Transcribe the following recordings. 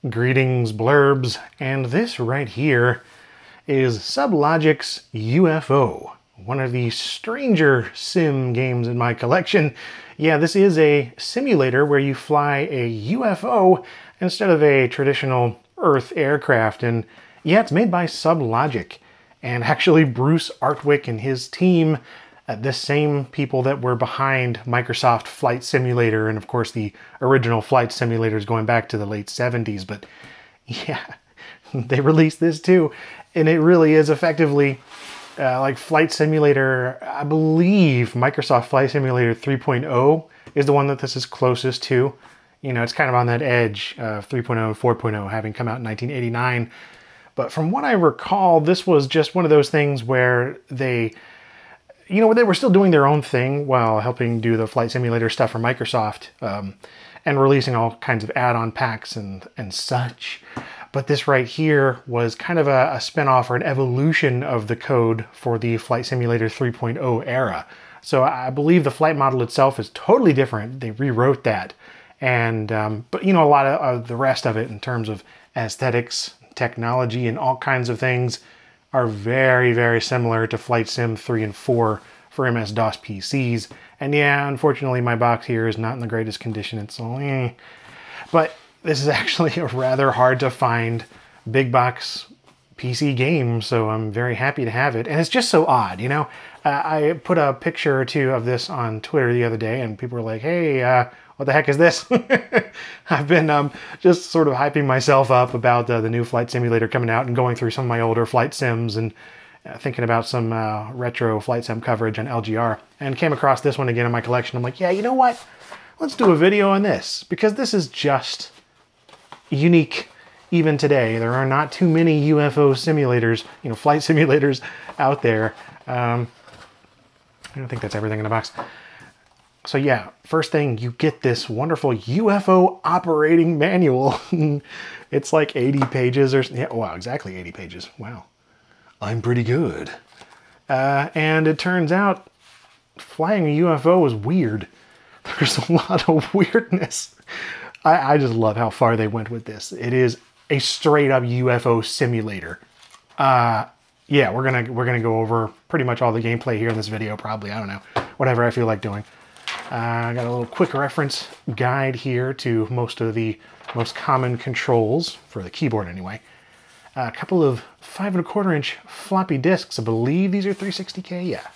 Greetings, blurbs, and this right here is Sublogic's UFO, one of the stranger sim games in my collection. Yeah, this is a simulator where you fly a UFO instead of a traditional Earth aircraft, and yeah, it's made by Sublogic, and actually Bruce Artwick and his team, the same people that were behind Microsoft Flight Simulator, and of course the original flight simulators going back to the late 70s, but yeah, they released this too, and it really is effectively like Flight Simulator. I believe Microsoft Flight Simulator 3.0 is the one that this is closest to. You know, it's kind of on that edge of 3.0 and 4.0 having come out in 1989. But from what I recall, this was just one of those things where they, you know, they were still doing their own thing while helping do the flight simulator stuff for Microsoft, and releasing all kinds of add-on packs and such. But this right here was kind of a spin-off or an evolution of the code for the Flight Simulator 3.0 era. So I believe the flight model itself is totally different. They rewrote that. And, but you know, a lot of the rest of it in terms of aesthetics, technology, and all kinds of things are very, very similar to Flight Sim 3 and 4 for MS-DOS PCs. And yeah, unfortunately my box here is not in the greatest condition. It's all But this is actually a rather hard to find big box PC game, so I'm very happy to have it. And it's just so odd, you know? I put a picture or two of this on Twitter the other day, and people were like, hey, what the heck is this? I've been just sort of hyping myself up about the new Flight Simulator coming out and going through some of my older flight sims and thinking about some retro flight sim coverage on LGR, and came across this one again in my collection. I'm like, yeah, you know what? Let's do a video on this, because this is just unique even today. There are not too many UFO simulators, you know, flight simulators out there. I don't think that's everything in the box. So yeah, first thing, you get this wonderful UFO Operating Manual. It's like 80 pages or, yeah, wow, exactly 80 pages. Wow, I'm pretty good. And it turns out flying a UFO is weird. There's a lot of weirdness. I just love how far they went with this. It is a straight up UFO simulator. Yeah, we're gonna go over pretty much all the gameplay here in this video, probably. I don't know, whatever I feel like doing. I got a little quick reference guide here to most of the most common controls for the keyboard anyway. A couple of 5 1/4 inch floppy disks. I believe these are 360K, yeah.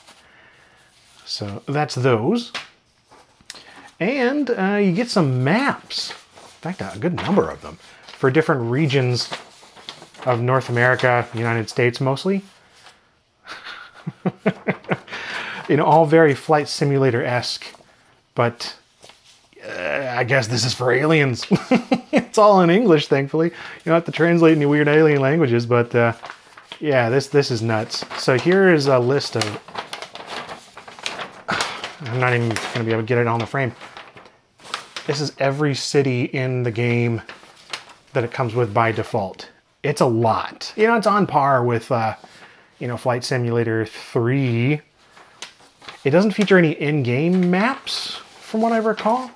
So that's those. And you get some maps. In fact, a good number of them for different regions of North America, United States mostly. You know, all very Flight Simulator-esque, but I guess this is for aliens. It's all in English, thankfully. You don't have to translate any weird alien languages, but yeah, this is nuts. So here is a list of, I'm not even going to be able to get it on the frame. This is every city in the game that it comes with by default. It's a lot. You know, it's on par with, you know, Flight Simulator 3. It doesn't feature any in-game maps, from what I recall.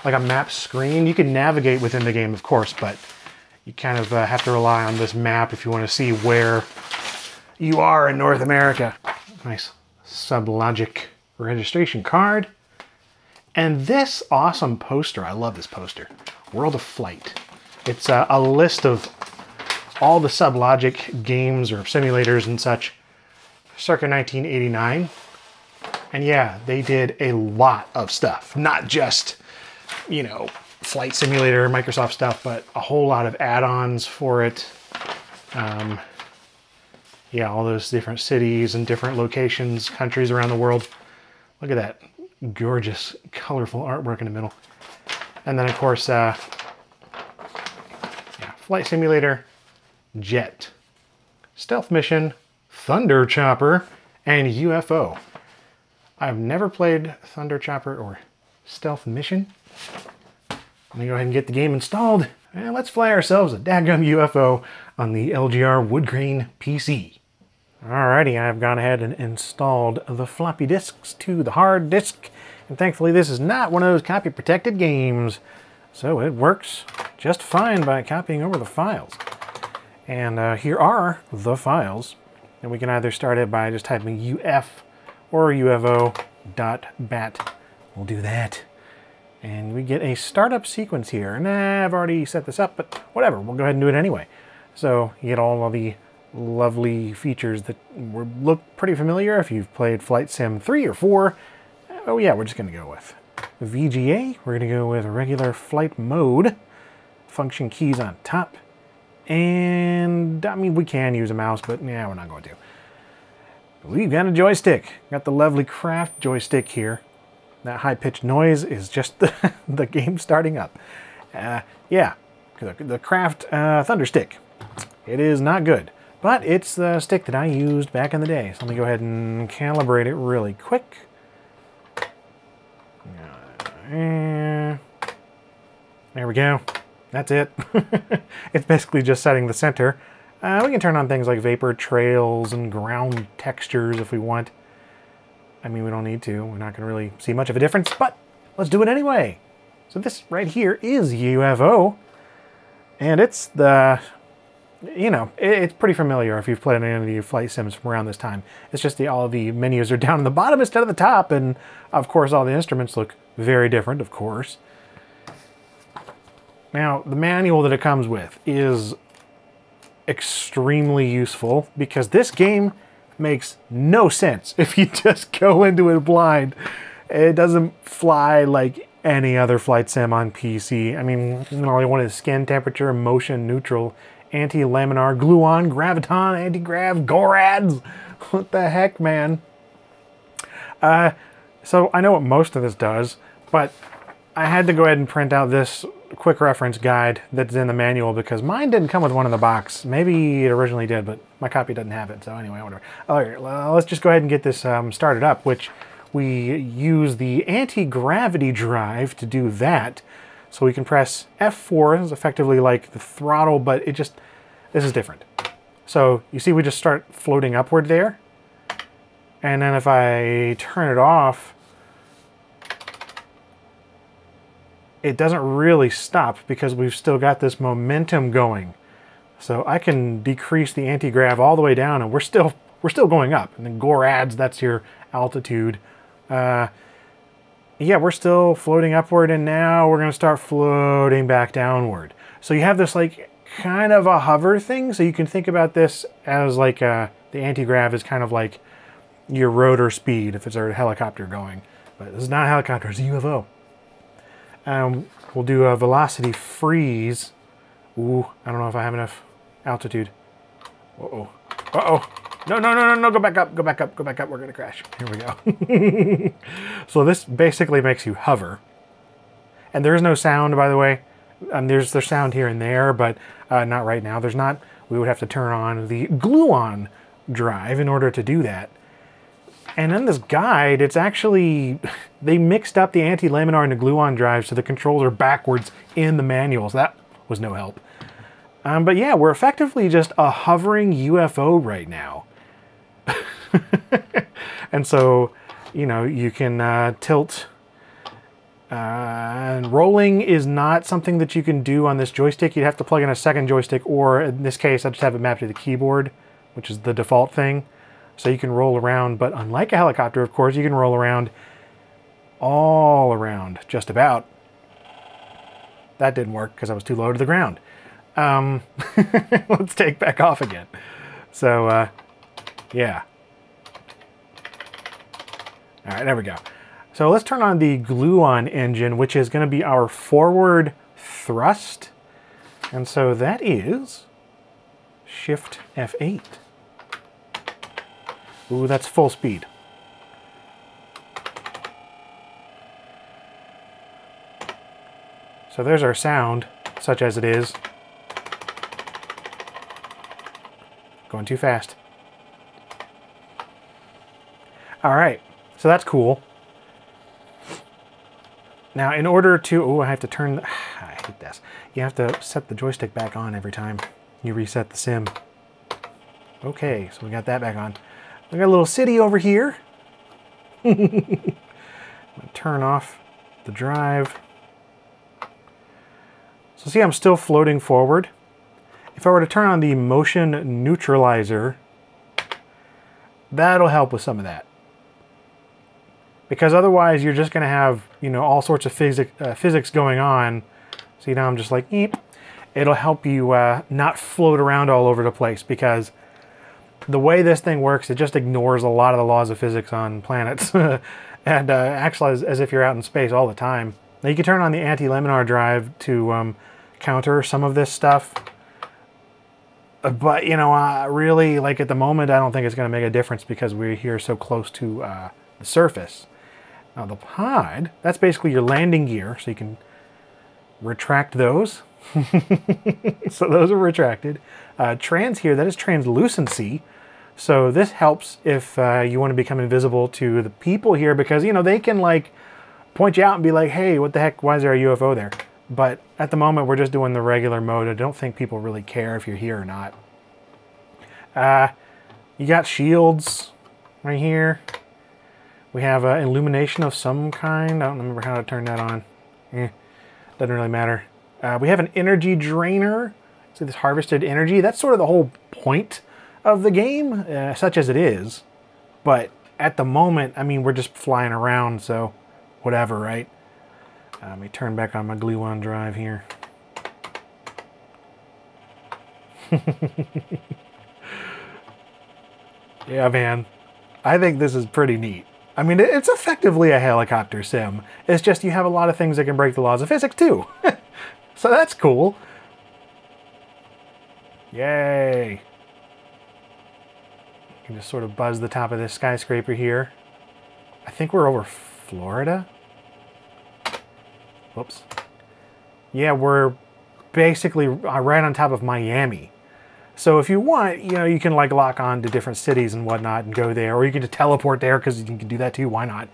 Like a map screen. You can navigate within the game, of course, but you kind of have to rely on this map if you want to see where you are in North America. Nice Sublogic registration card. And this awesome poster. I love this poster. World of Flight. It's a list of all the Sublogic games or simulators and such circa 1989. And yeah, they did a lot of stuff. Not just, you know, Flight Simulator, Microsoft stuff, but a whole lot of add-ons for it. Yeah, all those different cities and different locations, countries around the world. Look at that gorgeous, colorful artwork in the middle. And then, of course, yeah, Flight Simulator, Jet, Stealth Mission, Thunder Chopper, and UFO. I've never played Thunder Chopper or Stealth Mission. I'm gonna go ahead and get the game installed, and let's fly ourselves a dadgum UFO on the LGR wood grain PC. Alrighty, I've gone ahead and installed the floppy disks to the hard disk, and thankfully this is not one of those copy protected games, so it works just fine by copying over the files. And here are the files. And we can either start it by just typing UF or UFO.bat. We'll do that. And we get a startup sequence here. Nah, I've already set this up, but whatever. We'll go ahead and do it anyway. So you get all of the lovely features that look pretty familiar if you've played Flight Sim 3 or 4. Oh yeah, we're just going to go with VGA. We're going to go with regular flight mode. Function keys on top. And, I mean, we can use a mouse, but yeah, we're not going to. We've got a joystick. Got the lovely Craft joystick here. That high-pitched noise is just the game starting up. Yeah, the Craft Thunder Stick. It is not good, but it's the stick that I used back in the day. So let me go ahead and calibrate it really quick. There we go. That's it. It's basically just setting the center. We can turn on things like vapor trails and ground textures if we want. I mean, we don't need to. We're not going to really see much of a difference, but let's do it anyway. So this right here is UFO. And it's the, you know, it's pretty familiar if you've played any of the flight sims from around this time. It's just all of the menus are down in the bottom instead of the top. And of course, all the instruments look very different, of course. Now, the manual that it comes with is extremely useful because this game makes no sense if you just go into it blind. It doesn't fly like any other flight sim on PC. I mean, all you want is skin temperature, motion, neutral, anti-laminar, gluon, graviton, anti-grav, GORADs. What the heck, man? So I know what most of this does, but I had to go ahead and print out this quick reference guide that's in the manual because mine didn't come with one in the box. Maybe it originally did, but my copy doesn't have it. So anyway, whatever. All right, well, let's just go ahead and get this started up, which we use the anti-gravity drive to do that. So we can press F4, is effectively like the throttle, but it just, this is different. So you see we just start floating upward there. And then if I turn it off, it doesn't really stop because we've still got this momentum going. So I can decrease the anti-grav all the way down and we're still going up. And then GORADs, that's your altitude. Yeah, we're still floating upward and now we're gonna start floating back downward. So you have this like kind of a hover thing. So you can think about this as like the anti-grav is kind of like your rotor speed if it's a helicopter going. But this is not a helicopter, it's a UFO. We'll do a velocity freeze. Ooh, I don't know if I have enough altitude. Uh-oh. Uh-oh. No, no, no, no, no, go back up, go back up, go back up. We're going to crash. Here we go. So this basically makes you hover. And there is no sound, by the way. There's sound here and there, but not right now. There's not. We would have to turn on the gluon drive in order to do that. And in this guide, it's actually, they mixed up the anti-laminar and the gluon drive so the controls are backwards in the manuals. That was no help. But yeah, we're effectively just a hovering UFO right now. And so, you know, you can tilt. And rolling is not something that you can do on this joystick. You'd have to plug in a second joystick, or in this case, I just have it mapped to the keyboard, which is the default thing. So you can roll around, but unlike a helicopter, of course, you can roll around all around, just about. That didn't work because I was too low to the ground. Let's take back off again. So, yeah. All right, there we go. So let's turn on the gluon engine, which is going to be our forward thrust. And so that is Shift F8. Ooh, that's full speed. So there's our sound, such as it is. Going too fast. All right, so that's cool. Now, in order to, oh, I have to turn, I hate this. You have to set the joystick back on every time you reset the sim. Okay, so we got that back on. We got a little city over here. I'm gonna turn off the drive. So see, I'm still floating forward. If I were to turn on the motion neutralizer, that'll help with some of that. Because otherwise you're just going to have, you know, all sorts of physics going on. See, now I'm just like, eep. It'll help you not float around all over the place, because the way this thing works, it just ignores a lot of the laws of physics on planets. And acts as if you're out in space all the time. Now you can turn on the anti-laminar drive to counter some of this stuff. But, you know, really, like at the moment, I don't think it's going to make a difference because we're here so close to the surface. Now the pod, that's basically your landing gear, so you can retract those. So those are retracted. Trans here, that is translucency. So this helps if you want to become invisible to the people here, because, you know, they can like point you out and be like, hey, what the heck, why is there a UFO there? But at the moment, we're just doing the regular mode. I don't think people really care if you're here or not. You got shields right here. We have illumination of some kind. I don't remember how to turn that on. Doesn't really matter. We have an energy drainer. So this harvested energy, that's sort of the whole point of the game, such as it is. But at the moment, I mean, we're just flying around, so whatever, right? Let me turn back on my glue-on drive here. Yeah, man. I think this is pretty neat. I mean, it's effectively a helicopter sim. It's just you have a lot of things that can break the laws of physics, too. So that's cool. Yay. You can just sort of buzz the top of this skyscraper here. I think we're over Florida. Whoops. Yeah, we're basically right on top of Miami. So if you want, you know, you can like lock on to different cities and whatnot and go there, or you can just teleport there because you can do that too. Why not?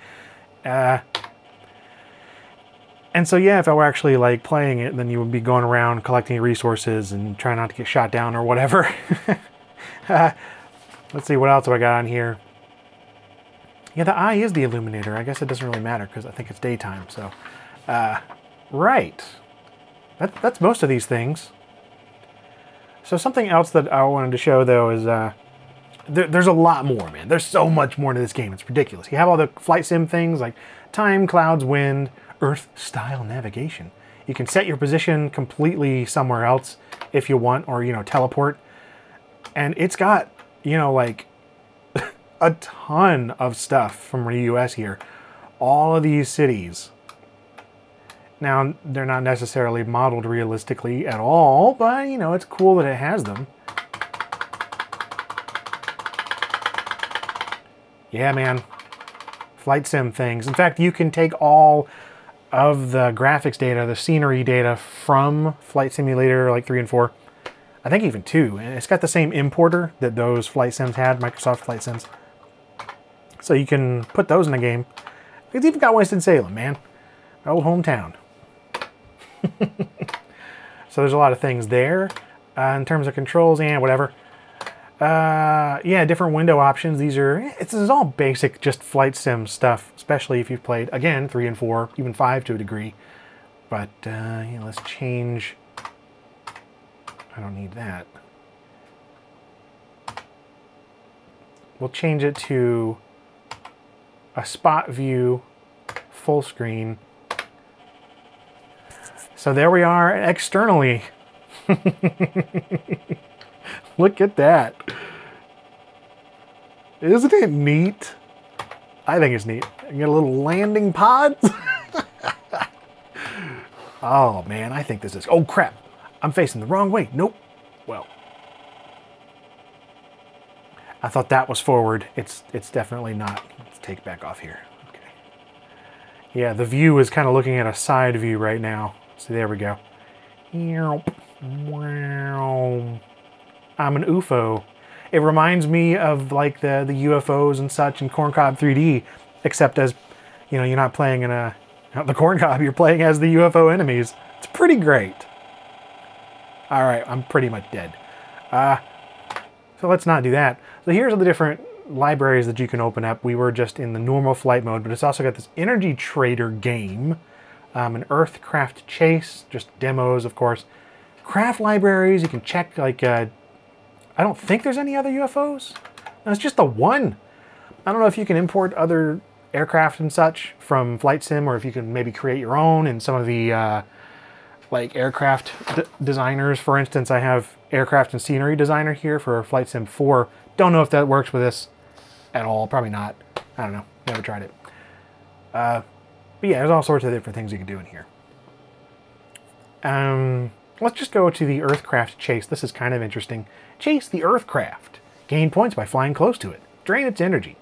And so yeah, if I were actually like playing it, then you would be going around collecting resources and trying not to get shot down or whatever. Let's see, what else have I got on here? Yeah, the eye is the illuminator. I guess it doesn't really matter because I think it's daytime. So, right. That's most of these things. So something else that I wanted to show, though, is there's a lot more, man. There's so much more to this game. It's ridiculous. You have all the flight sim things like time, clouds, wind, Earth-style navigation. You can set your position completely somewhere else if you want, or, you know, teleport. And it's got, you know, like a ton of stuff from the US here. All of these cities. Now, they're not necessarily modeled realistically at all, but, you know, it's cool that it has them. Yeah, man. Flight sim things. In fact, you can take all of the graphics data, the scenery data from Flight Simulator like 3 and 4. I think even 2. And it's got the same importer that those flight sims had, Microsoft Flight Sims. So you can put those in the game. It's even got Winston-Salem, man. My old hometown. So there's a lot of things there. In terms of controls and whatever. Yeah, different window options. This is all basic, just flight sim stuff, especially if you've played, again, 3 and 4, even 5 to a degree. But, yeah, let's change. I don't need that. We'll change it to a spot view, full screen. So there we are externally. Look at that. Isn't it neat? I think it's neat. You get a little landing pods. Oh man, I think this is, oh crap. I'm facing the wrong way. Nope. Well, I thought that was forward. It's definitely not. Let's take back off here. Okay. Yeah, the view is kind of looking at a side view right now. So there we go. Wow. I'm an UFO. It reminds me of like the UFOs and such in Corncob 3D, except as, you know, you're not playing in the Corncob, you're playing as the UFO enemies. It's pretty great. All right, I'm pretty much dead. So let's not do that. So here's the different libraries that you can open up. We were just in the normal flight mode, but it's also got this energy trader game. An Earthcraft Chase, just demos, of course. Craft libraries, you can check, like, I don't think there's any other UFOs. No, it's just the one. I don't know if you can import other aircraft and such from Flight Sim, or if you can maybe create your own in some of the like aircraft designers. For instance, I have Aircraft and Scenery Designer here for Flight Sim 4. Don't know if that works with this at all. Probably not. I don't know. Never tried it. But yeah, there's all sorts of different things you can do in here. Let's just go to the Earthcraft Chase. This is kind of interesting. Chase the Earthcraft. Gain points by flying close to it. Drain its energy.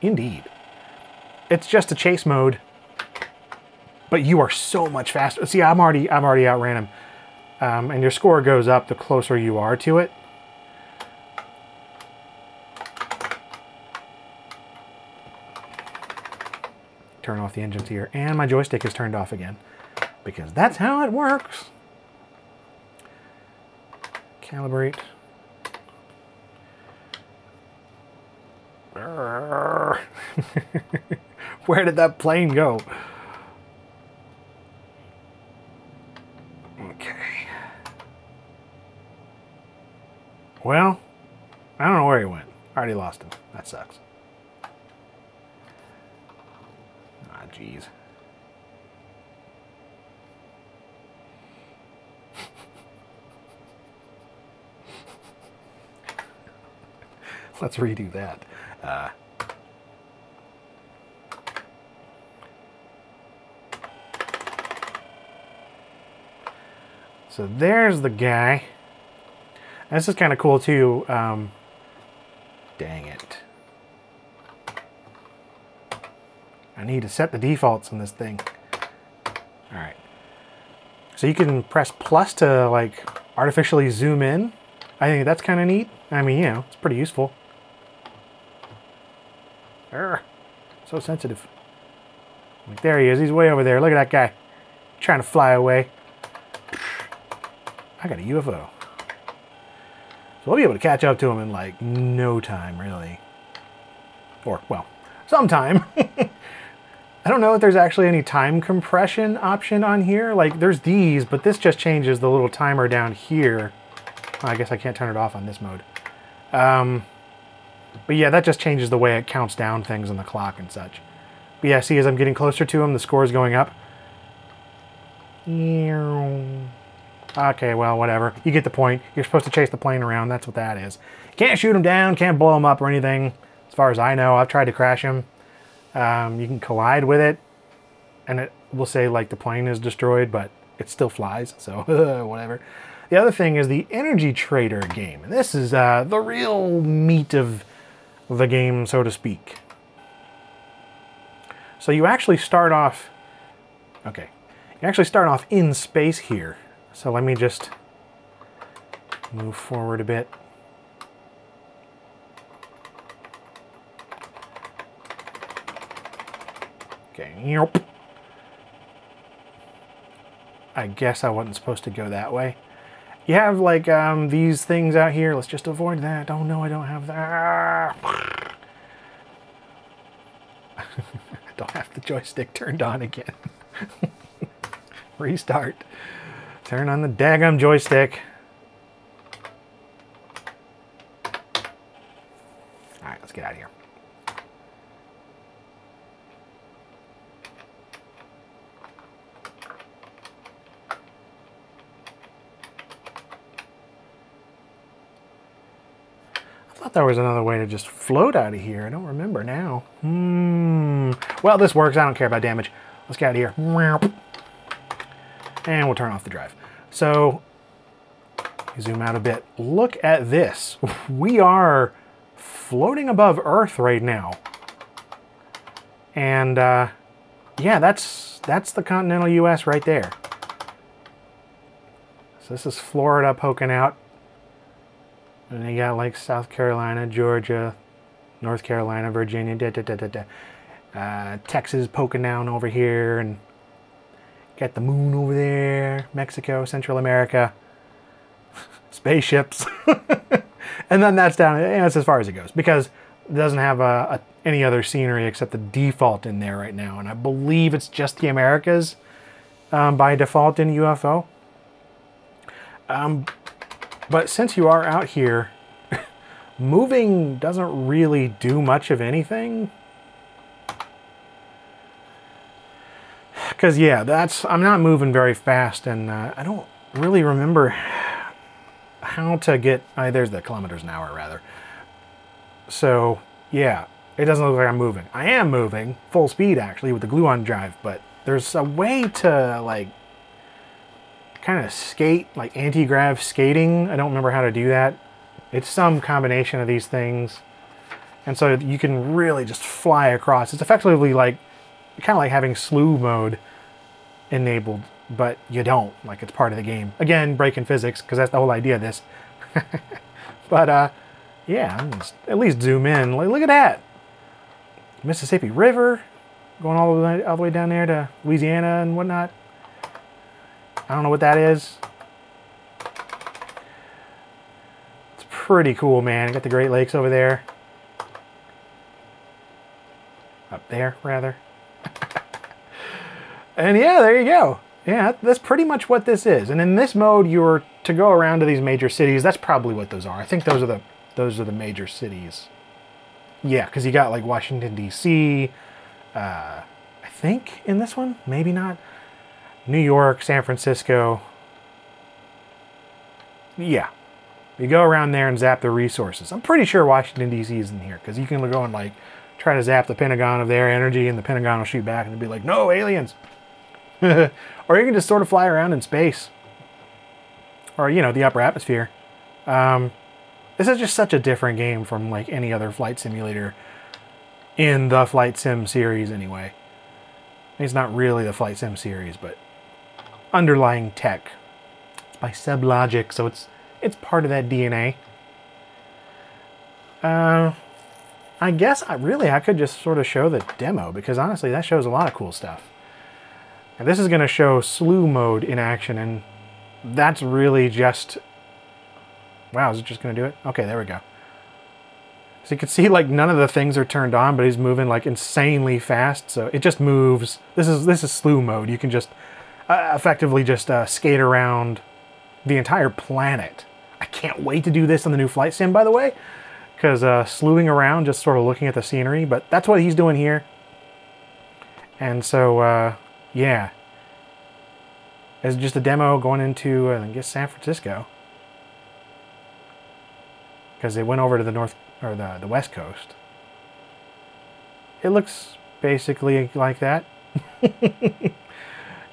Indeed. It's just a chase mode, but you are so much faster. See, I'm already outran him. And your score goes up the closer you are to it. Turn off the engines here, and my joystick is turned off again, because that's how it works. Calibrate. Where did that plane go? Okay. Well, I don't know where he went. I already lost him. That sucks. Ah, jeez. Let's redo that. So there's the guy. And this is kind of cool too. Dang it. I need to set the defaults on this thing. All right. So you can press plus to like artificially zoom in. I think that's kind of neat. I mean, you know, it's pretty useful. So sensitive. Like, there he is. He's way over there. Look at that guy. Trying to fly away. I got a UFO. So we'll be able to catch up to him in like no time, really. Or, well, sometime. I don't know if there's actually any time compression option on here. Like, there's these, but this just changes the little timer down here. I guess I can't turn it off on this mode. But yeah, that just changes the way it counts down things on the clock and such. But yeah, see, as I'm getting closer to him, the score is going up. Okay, well, whatever. You get the point. You're supposed to chase the plane around. That's what that is. Can't shoot him down, can't blow him up or anything. As far as I know, I've tried to crash him. You can collide with it, and it will say, like, the plane is destroyed, but it still flies, so whatever. The other thing is the Energy Trader game. And this is the real meat of the game, so to speak. So you actually start off... Okay. You actually start off in space here. So let me just move forward a bit. Okay. I guess I wasn't supposed to go that way. You have like these things out here. Let's just avoid that. Oh no, I don't have that. I don't have the joystick turned on again. Restart. Turn on the daggum joystick. All right, let's get out of here. I thought there was another way to just float out of here. I don't remember now. Well, this works. I don't care about damage. Let's get out of here. And we'll turn off the drive. So, zoom out a bit. Look at this. We are floating above Earth right now. And, yeah, that's the continental US right there. So this is Florida poking out. And they got like South Carolina, Georgia, North Carolina, Virginia, Texas poking down over here, and got the moon over there, Mexico, Central America, spaceships, and then that's down. And that's as far as it goes because it doesn't have any other scenery except the default in there right now, and I believe it's just the Americas. by default in UFO. But since you are out here, moving doesn't really do much of anything. Because, yeah, I'm not moving very fast, and I don't really remember how to get... there's the kilometers an hour, rather. So, yeah, it doesn't look like I'm moving. I am moving, full speed, actually, with the glue-on drive, but there's a way to, like, kind of skate, like anti-grav skating. I don't remember how to do that. It's some combination of these things. And so you can really just fly across. It's effectively like, kind of like having slew mode enabled, but you don't. Like, it's part of the game. Again, breaking physics, because that's the whole idea of this. But, yeah, I'm just, at least zoom in. Like, look at that. Mississippi River, going all the way down there to Louisiana and whatnot. I don't know what that is. It's pretty cool, man. You got the Great Lakes over there. Up there, rather. And yeah, there you go. Yeah, that's pretty much what this is. And in this mode, you're to go around to these major cities. That's probably what those are. I think those are the major cities. Yeah, because you got like Washington, D.C. I think in this one, maybe not. New York, San Francisco. Yeah. You go around there and zap the resources. I'm pretty sure Washington, D.C. is in here, because you can go and, like, try to zap the Pentagon of their energy, and the Pentagon will shoot back and be like, no, aliens! Or you can just sort of fly around in space. Or, you know, the upper atmosphere. This is just such a different game from, like, any other flight simulator in the Flight Sim series, anyway. It's not really the Flight Sim series, but underlying tech. It's by Sublogic, so it's part of that DNA. I guess I could just sort of show the demo, because honestly that shows a lot of cool stuff. And this is going to show slew mode in action, and that's really just... Wow, is it just going to do it? Okay, there we go. So you can see, like, none of the things are turned on, but he's moving, like, insanely fast. So it just moves. This is slew mode. You can just effectively just skate around the entire planet. I can't wait to do this on the new Flight Sim, by the way, because slewing around, just sort of looking at the scenery. But that's what he's doing here. And so, yeah. It's just a demo going into, I guess, San Francisco. Because they went over to the north... or the west coast. It looks basically like that.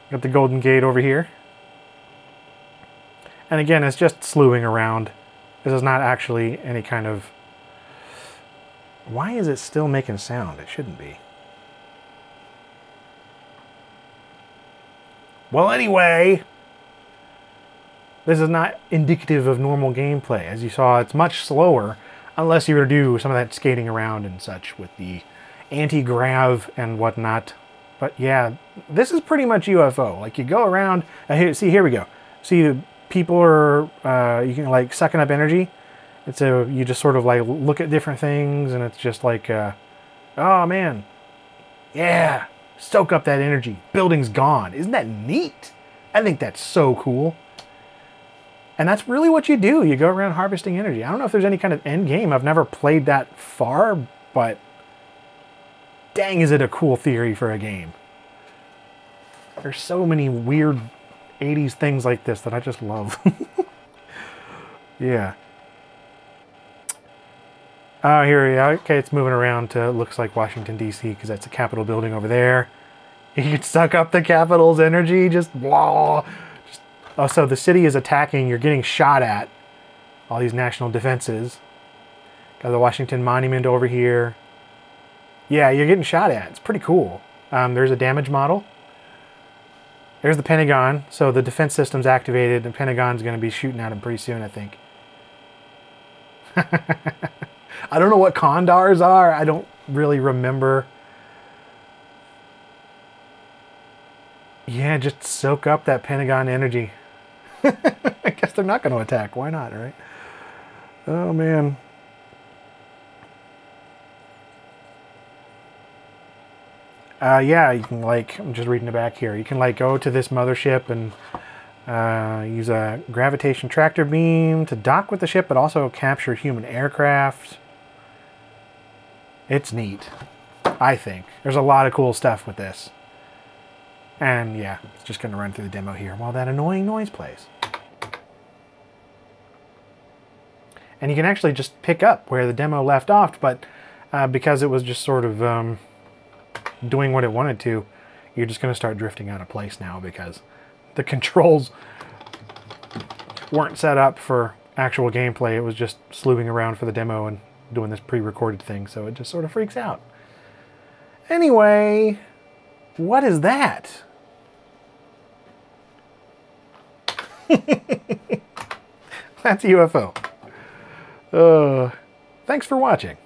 Got the Golden Gate over here. And again, it's just slewing around. This is not actually any kind of... Why is it still making sound? It shouldn't be. Well, anyway... This is not indicative of normal gameplay. As you saw, it's much slower. Unless you were to do some of that skating around and such with the anti-grav and whatnot. But yeah, this is pretty much UFO. Like, you go around, see, here we go. See, the people are, you can, like, sucking up energy. And so you just sort of, like, look at different things, and it's just like, oh man, yeah, soak up that energy. Building's gone. Isn't that neat? I think that's so cool. And that's really what you do. You go around harvesting energy. I don't know if there's any kind of end game. I've never played that far, but dang, is it a cool theory for a game. There's so many weird 80s things like this that I just love. Yeah. Oh, here we go. Okay, it's moving around to, looks like Washington, D.C., because that's the Capitol building over there. You can suck up the Capitol's energy, just blah. Oh, so the city is attacking, you're getting shot at. All these national defenses. Got the Washington Monument over here. Yeah, you're getting shot at. It's pretty cool. There's a damage model. There's the Pentagon. So the defense system's activated. The Pentagon's going to be shooting at him pretty soon, I think. I don't know what condors are. I don't really remember. Yeah, just soak up that Pentagon energy. I guess they're not going to attack. Why not, right? Oh, man. Yeah, you can like, I'm just reading the back here. You can like go to this mothership and use a gravitation tractor beam to dock with the ship, but also capture human aircraft. It's neat, I think. There's a lot of cool stuff with this. And yeah, it's just going to run through the demo here while that annoying noise plays. And you can actually just pick up where the demo left off, but because it was just sort of doing what it wanted to, you're just going to start drifting out of place now because the controls weren't set up for actual gameplay. It was just slewing around for the demo and doing this pre-recorded thing, so it just sort of freaks out. Anyway, what is that? That's a UFO. Thanks for watching.